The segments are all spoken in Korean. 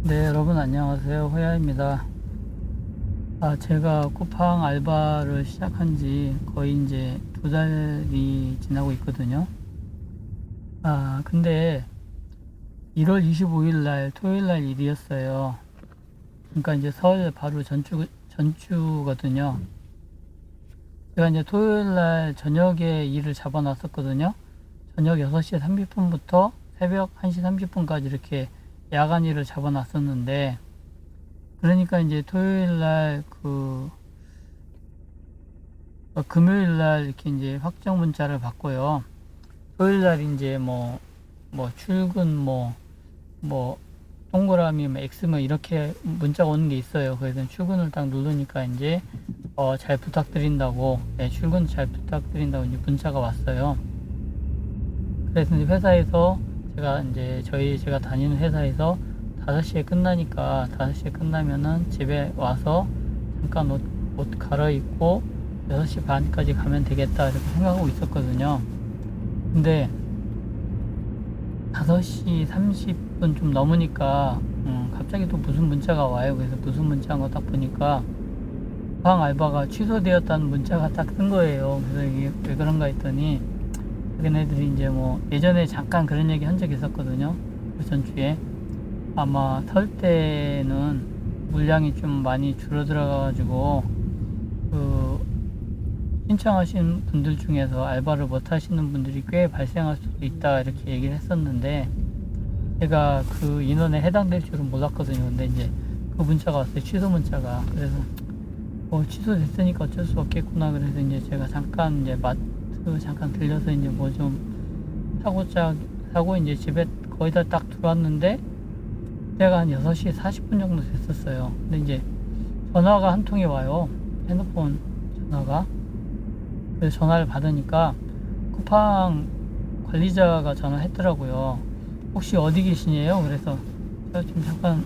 네, 여러분 안녕하세요. 호야입니다. 제가 쿠팡 알바를 시작한 지 거의 이제 2달이 지나고 있거든요. 근데 1월 25일 날 토요일 날 일이었어요. 그러니까 이제 설 바로 전주거든요. 제가 이제 토요일 날 저녁에 일을 잡아놨었거든요. 저녁 6시 30분부터 새벽 1시 30분까지 이렇게 야간 일을 잡아놨었는데, 그러니까 이제 토요일 날 금요일 날 이렇게 이제 확정 문자를 받고요. 토요일 날 이제 출근 동그라미 X 이렇게 문자가 오는 게 있어요. 그래서 출근을 딱 누르니까 이제 잘 부탁드린다고, 출근 잘 부탁드린다고 이제 문자가 왔어요. 그래서 이제 회사에서 제가 다니는 회사에서 5시에 끝나니까 5시에 끝나면은 집에 와서 잠깐 옷 갈아입고 6시 반까지 가면 되겠다 이렇게 생각하고 있었거든요. 근데 5시 30분 좀 넘으니까 갑자기 또 무슨 문자가 와요. 그래서 무슨 문자인 거 딱 보니까 방 알바가 취소되었다는 문자가 딱 뜬 거예요. 그래서 이게 왜 그런가 했더니 걔네들이 이제 예전에 잠깐 그런 얘기 한 적이 있었거든요. 그 전주에 아마 설 때는 물량이 좀 많이 줄어들어가지고 신청하신 분들 중에서 알바를 못 하시는 분들이 꽤 발생할 수도 있다 이렇게 얘기를 했었는데, 제가 그 인원에 해당될 줄은 몰랐거든요. 근데 이제 그 문자가 왔어요. 취소 문자가. 그래서 취소됐으니까 어쩔 수 없겠구나. 그래서 이제 제가 잠깐 이제 마트 잠깐 들려서 이제 좀 사고 이제 집에 거의 다 딱 들어왔는데, 때가 한 6시 40분 정도 됐었어요. 근데 이제 전화가 한 통이 와요. 핸드폰 전화가. 그래서 전화를 받으니까 쿠팡 관리자가 전화했더라고요. 혹시 어디 계시냐요? 그래서 제가 지금 잠깐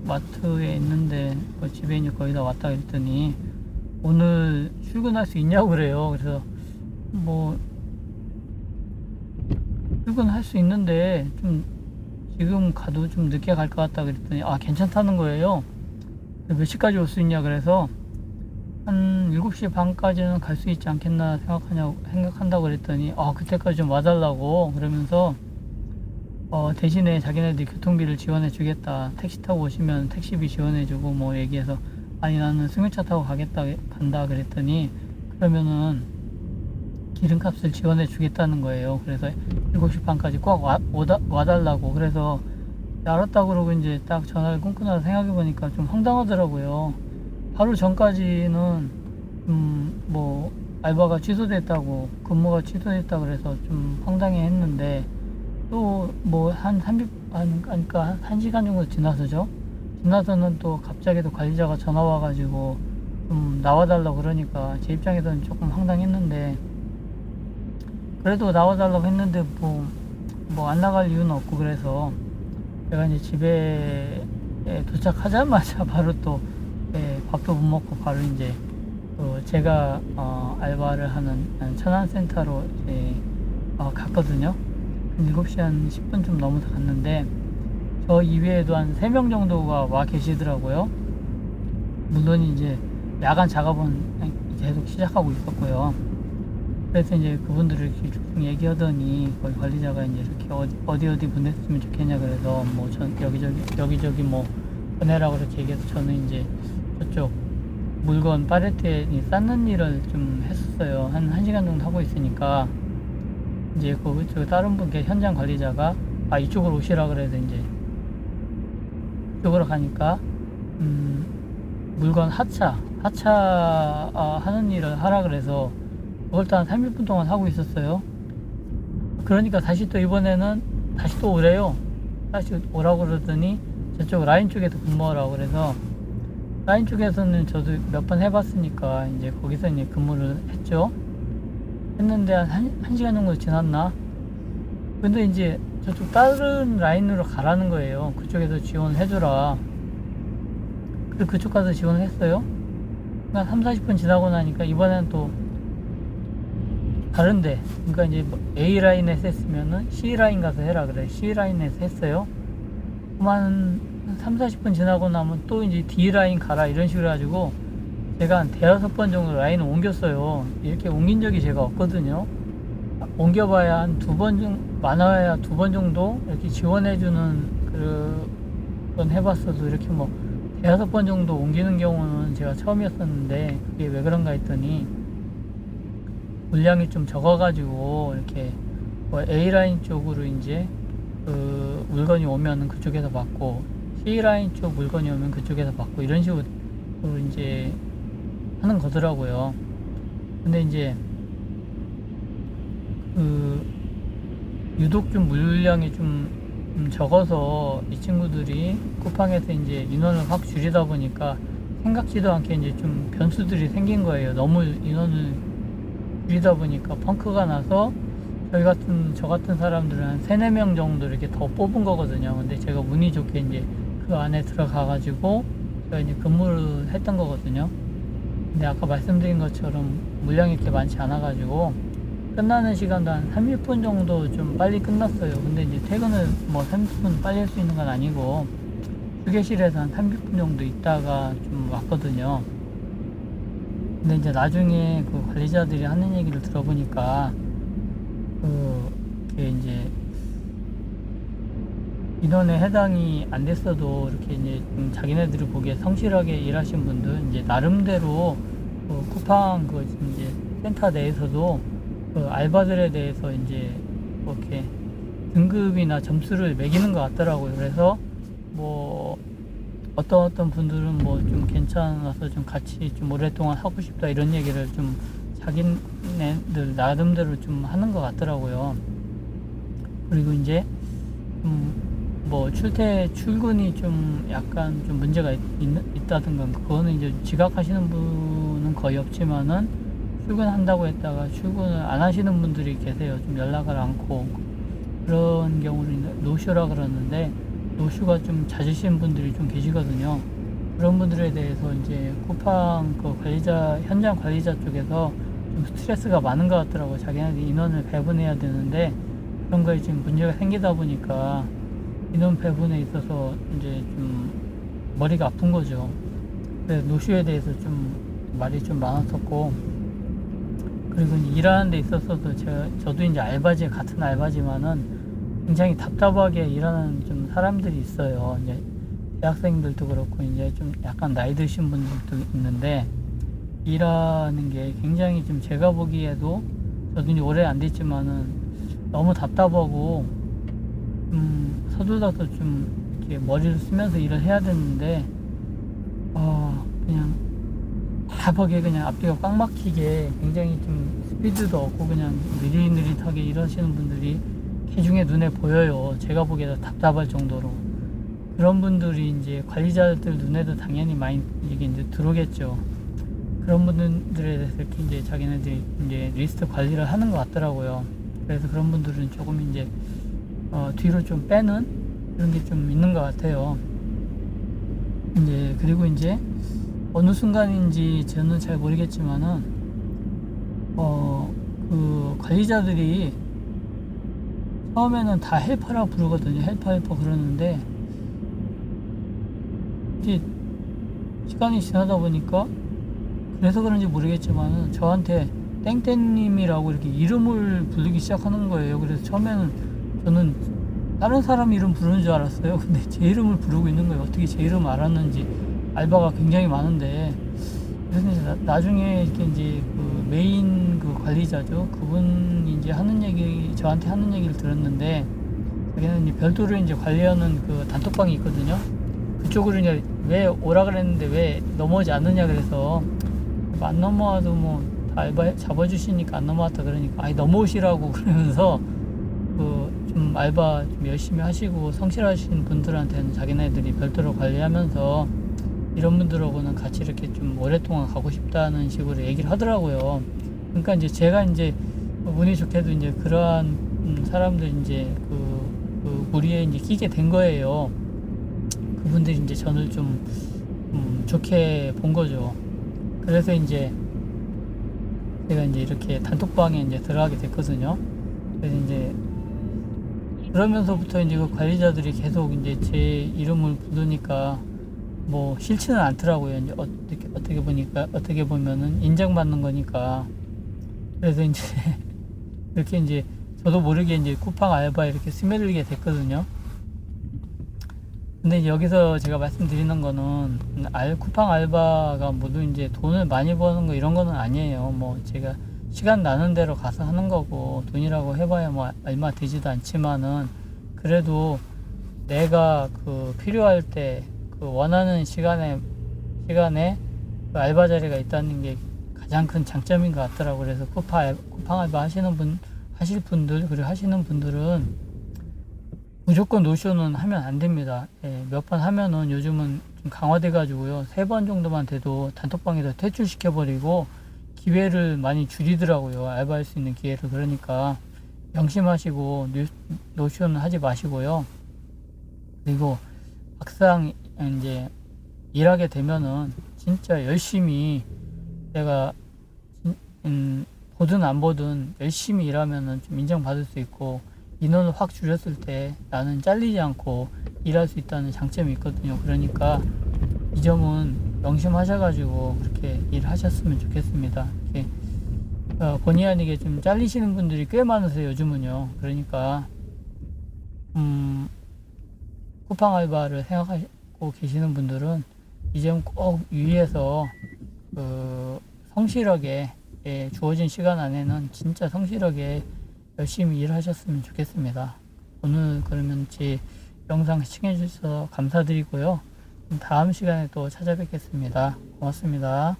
마트에 있는데 집에 이제 거의 다 왔다 그랬더니 오늘 출근할 수 있냐고 그래요. 그래서 출근할 수 있는데 좀 지금 가도 좀 늦게 갈 것 같다 그랬더니 괜찮다는 거예요. 몇 시까지 올 수 있냐 그래서 한 7시 반까지는 갈 수 있지 않겠나 생각한다고 그랬더니 그때까지 좀 와달라고 그러면서 대신에 자기네들이 교통비를 지원해 주겠다, 택시 타고 오시면 택시비 지원해 주고 얘기해서, 아니 나는 승용차 타고 간다 그랬더니 그러면은 기름값을 지원해 주겠다는 거예요. 그래서 7시 반까지 꼭 와달라고. 그래서 알았다고 그러고 이제 딱 전화를 끊고 나서 생각해 보니까 좀 황당하더라고요. 하루 전까지는 알바가 취소됐다고, 근무가 취소됐다고 그래서 좀 황당해 했는데, 또 그러니까 1시간 정도 지나서는 또 갑자기 또 관리자가 전화 와가지고 좀 나와달라고 그러니까 제 입장에서는 조금 황당했는데, 그래도 나와달라고 했는데 안 나갈 이유는 없고, 그래서 제가 이제 집에 도착하자마자 바로 또 밥도 못 먹고 바로 이제 제가 알바를 하는 천안센터로 갔거든요. 7시 한 10분 좀 넘어서 갔는데 저 이외에도 한 3명 정도가 와 계시더라고요. 물론 이제 야간 작업은 계속 시작하고 있었고요. 그래서 이제 그분들을 이렇게 쭉 얘기하더니 거기 관리자가 이제 이렇게 어디 보냈으면 좋겠냐 그래서 여기저기 보내라고 이렇게 얘기해서 저는 이제 저쪽 물건 팔레트에 쌓는 일을 좀 했었어요. 한 1시간 정도 하고 있으니까 이제 저 다른 분께 현장 관리자가 이쪽으로 오시라 그래서 이제 이쪽으로 가니까 물건 하차 하는 일을 하라 그래서 그걸 또 한 30분 동안 하고 있었어요. 그러니까 다시 또 이번에는 다시 또 오래요. 다시 오라고 그러더니 저쪽 라인 쪽에서 근무하라고 그래서, 라인 쪽에서는 저도 몇 번 해봤으니까 이제 거기서 이제 근무를 했는데 한 시간 정도 지났나? 근데 이제 저쪽 다른 라인으로 가라는 거예요. 그쪽에서 지원을 해줘라. 그래서 그쪽 가서 지원을 했어요. 그러니까 3, 40분 지나고 나니까 이번엔 또 다른데, 그러니까 이제 A 라인에서 했으면은 C 라인 가서 해라 그래. C 라인에서 했어요. 그만 3, 40분 지나고 나면 또 이제 D라인 가라 이런 식으로 해가지고 제가 한 대여섯 번 정도 라인을 옮겼어요. 이렇게 옮긴 적이 제가 없거든요. 옮겨봐야 한 두 번 정도, 많아야 두 번 정도 이렇게 지원해주는 그건 해봤어도 이렇게 뭐 대여섯 번 정도 옮기는 경우는 제가 처음이었었는데, 그게 왜 그런가 했더니 물량이 좀 적어가지고 이렇게 뭐 A라인 쪽으로 이제 그 물건이 오면은 그쪽에서 받고, C라인 쪽 물건이 오면 그쪽에서 받고, 이런 식으로 이제 하는 거더라고요. 근데 이제 그 유독 좀 물량이 좀 적어서 이 친구들이 쿠팡에서 이제 인원을 확 줄이다 보니까 생각지도 않게 이제 좀 변수들이 생긴 거예요. 너무 인원을 줄이다 보니까 펑크가 나서 저 같은 사람들은 한 3, 4명 정도 이렇게 더 뽑은 거거든요. 근데 제가 운이 좋게 이제 그 안에 들어가가지고 제가 이제 근무를 했던 거거든요. 근데 아까 말씀드린 것처럼 물량이 이렇게 많지 않아가지고 끝나는 시간도 한 30분 정도 좀 빨리 끝났어요. 근데 이제 퇴근을 뭐 30분 빨리 할 수 있는 건 아니고 휴게실에서 한 30분 정도 있다가 좀 왔거든요. 근데 이제 나중에 그 관리자들이 하는 얘기를 들어보니까 그게 이제 인원에 해당이 안 됐어도 이렇게 이제 자기네들이 보기에 성실하게 일하신 분들, 이제 나름대로 그 쿠팡 그 이제 센터 내에서도 그 알바들에 대해서 이제 이렇게 등급이나 점수를 매기는 것 같더라고요. 그래서 뭐 어떤 분들은 뭐 좀 괜찮아서 좀 같이 좀 오랫동안 하고 싶다 이런 얘기를 좀 자기네들 나름대로 좀 하는 것 같더라고요. 그리고 이제 뭐 출근이 좀 약간 좀 문제가 있다든가, 그거는 이제 지각하시는 분은 거의 없지만은 출근한다고 했다가 출근을 안 하시는 분들이 계세요. 좀 연락을 않고, 그런 경우는 노쇼라 그러는데, 노쇼가 좀 잦으신 분들이 좀 계시거든요. 그런 분들에 대해서 이제 쿠팡 그 현장 관리자 쪽에서 좀 스트레스가 많은 것 같더라고요. 자기네들이 인원을 배분해야 되는데 그런 거에 지금 문제가 생기다 보니까 인원 배분에 있어서 이제 좀 머리가 아픈 거죠. 그래서 노쇼에 대해서 좀 말이 좀 많았었고, 그리고 일하는 데 있어서도 저도 이제 같은 알바지만은 굉장히 답답하게 일하는 좀 사람들이 있어요. 이제 대학생들도 그렇고 이제 좀 약간 나이 드신 분들도 있는데, 일하는 게 굉장히 좀 제가 보기에도, 저도 이제 오래 안 됐지만은 너무 답답하고 서둘러서 좀 이렇게 머리를 쓰면서 일을 해야 되는데 그냥 답하게 그냥 앞뒤가 꽉 막히게 굉장히 좀 스피드도 없고 그냥 느릿느릿하게 일하시는 분들이 개중에 눈에 보여요. 제가 보기에도 답답할 정도로. 그런 분들이 이제 관리자들 눈에도 당연히 많이 이게 이제 들어오겠죠. 그런 분들에 대해서 이렇게 이제 자기네들이 이제 리스트 관리를 하는 것 같더라고요. 그래서 그런 분들은 조금 이제 뒤로 좀 빼는 그런 게 좀 있는 것 같아요. 이제 그리고 이제 어느 순간인지 저는 잘 모르겠지만은 그 관리자들이 처음에는 다 헬퍼라고 부르거든요. 헬퍼 그러는데 이제 시간이 지나다 보니까, 그래서 그런지 모르겠지만은 저한테 땡땡님이라고 이렇게 이름을 부르기 시작하는 거예요. 그래서 처음에는 저는 다른 사람 이름 부르는 줄 알았어요. 근데 제 이름을 부르고 있는 거예요. 어떻게 제 이름 알았는지. 알바가 굉장히 많은데. 그래서 이제 나중에 이렇게 이제 그 메인 그 관리자죠. 그분이 이제 저한테 하는 얘기를 들었는데, 자기는 이제 별도로 이제 관리하는 그 단톡방이 있거든요. 그쪽으로 이제 왜 오라 그랬는데 왜 넘어오지 않느냐 그래서, 안 넘어와도 뭐 다 알바 잡아주시니까 안 넘어왔다 그러니까 아니 넘어오시라고 그러면서 좀 알바 좀 열심히 하시고 성실하신 분들한테는 자기네들이 별도로 관리하면서 이런 분들하고는 같이 이렇게 좀 오랫동안 가고 싶다는 식으로 얘기를 하더라고요. 그러니까 이제 제가 이제 운이 좋게도 이제 그러한 사람들 이제 그 무리에 이제 끼게 된 거예요. 그분들이 이제 저를 좀 좋게 본 거죠. 그래서 이제 제가 이제 이렇게 단톡방에 이제 들어가게 됐거든요. 그래서 이제 그러면서부터 이제 그 관리자들이 계속 이제 제 이름을 부르니까 뭐 싫지는 않더라고요. 이제 어떻게 보면은 인정받는 거니까. 그래서 이제 이렇게 이제 저도 모르게 이제 쿠팡 알바 이렇게 스며들게 됐거든요. 근데 여기서 제가 말씀드리는 거는 쿠팡 알바가 모두 이제 돈을 많이 버는 거 이런 거는 아니에요. 뭐 제가 시간 나는 대로 가서 하는 거고 돈이라고 해봐야 뭐 얼마 되지도 않지만은 그래도 내가 그 필요할 때 그 원하는 시간에 그 알바 자리가 있다는 게 가장 큰 장점인 것 같더라고. 그래서 쿠팡 알바 하실 분들 그리고 하시는 분들은 무조건 노쇼는 하면 안 됩니다. 예, 몇 번 하면은 요즘은 좀 강화돼 가지고요. 3번 정도만 돼도 단톡방에서 퇴출시켜버리고 기회를 많이 줄이더라고요. 알바할 수 있는 기회를. 그러니까 명심하시고 노쇼는 하지 마시고요. 그리고 막상 이제 일하게 되면은 진짜 열심히 내가 보든 안 보든 열심히 일하면은 좀 인정받을 수 있고 인원을 확 줄였을 때 나는 잘리지 않고 일할 수 있다는 장점이 있거든요. 그러니까 이 점은 명심하셔가지고 그렇게 일하셨으면 좋겠습니다. 이렇게 본의 아니게 좀 잘리시는 분들이 꽤 많으세요, 요즘은요. 그러니까 쿠팡 알바를 생각하고 계시는 분들은 이 점 꼭 유의해서 성실하게 주어진 시간 안에는 진짜 성실하게 열심히 일하셨으면 좋겠습니다. 오늘 그러면 제 영상 시청해 주셔서 감사드리고요. 다음 시간에 또 찾아뵙겠습니다. 고맙습니다.